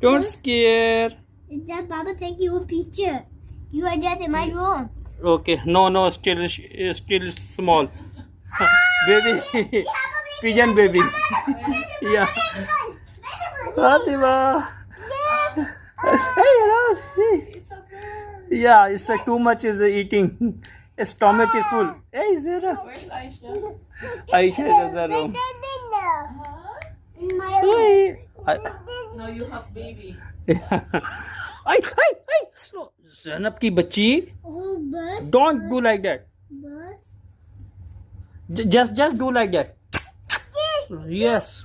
Don't scare. Is that Baba taking you a picture? You are just in my room. Okay. No. Still small. Baby. Pigeon baby. Yeah. Fatima. Hey, hello. It's a bird. Yeah, it's too much is eating. His stomach is full. Hey, Zara. Where's Aisha? Aisha is in the room. Huh? In my room. Hey. No, you have baby. Ay, slow. Zainab की बच्ची. Oh, bus. Don't do like that. Bus. Just do like that. Yes.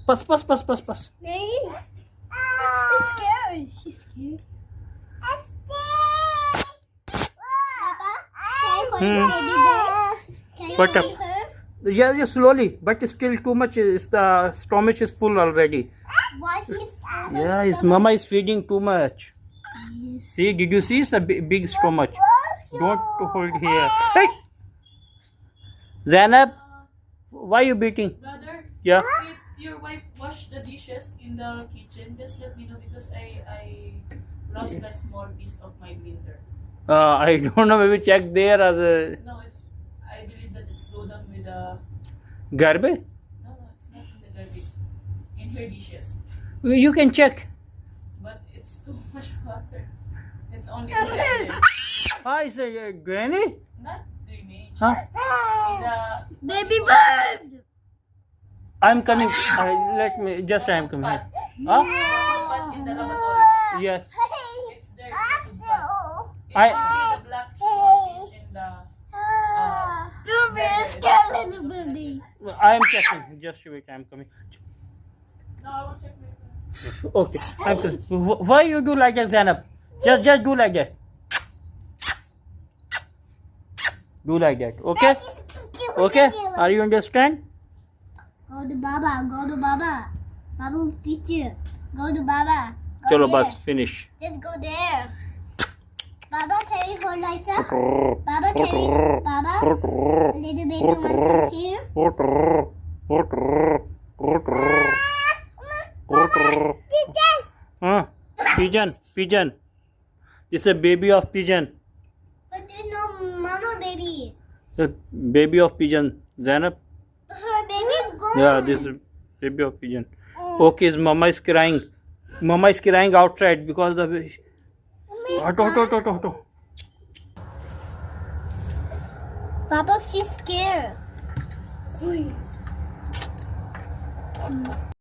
Pass. Hey. She's scared. She's scared. Papa, can I hold baby bear? Can you What up? hold her? Yeah, slowly. But still too much. The stomach is full already. Why she's Yeah, his mama is feeding too much. See, did you see? It's a big stomach. Don't hold here. Hey! Zainab, why you beating? Brother, Yeah. if your wife wash the dishes in the kitchen, just let me know because I lost a small piece of my blender. I don't know. Maybe check there as a No, I believe that it's go down with the. garbage. No, it's not in the garbage. In her dishes. You can check. But it's too much water. It's only in Hi, it's a granny. not drainage. Huh? In the baby bird. I'm coming. Let me. Just I'm coming. pot. Huh? Pot in the lavatory. Yes. It's there. The food pot. I- If you see the black spot is in the. Don't be scared, little baby. I'm checking. Just wait. I'm coming. No, I will check later. Okay. I'm coming. Why you do like that, Zainab? Just do like that. Do like that. Okay. Okay. Are you understand? Go to Baba. Go to Baba. Baba picture. Go to Baba. Go Chalo, there. bas. Finish. Just go there. Baba, can we hold Liza? Baba, can we? Baba, little baby want to come here. Huh? Pigeon. This is a baby of pigeon. But there's no mama baby. The baby of pigeon. Zainab. Her baby's gone. Yeah, this is baby of pigeon. Okay, his mama is crying. Mama is crying outside because the. Auto. Papa, she's scared.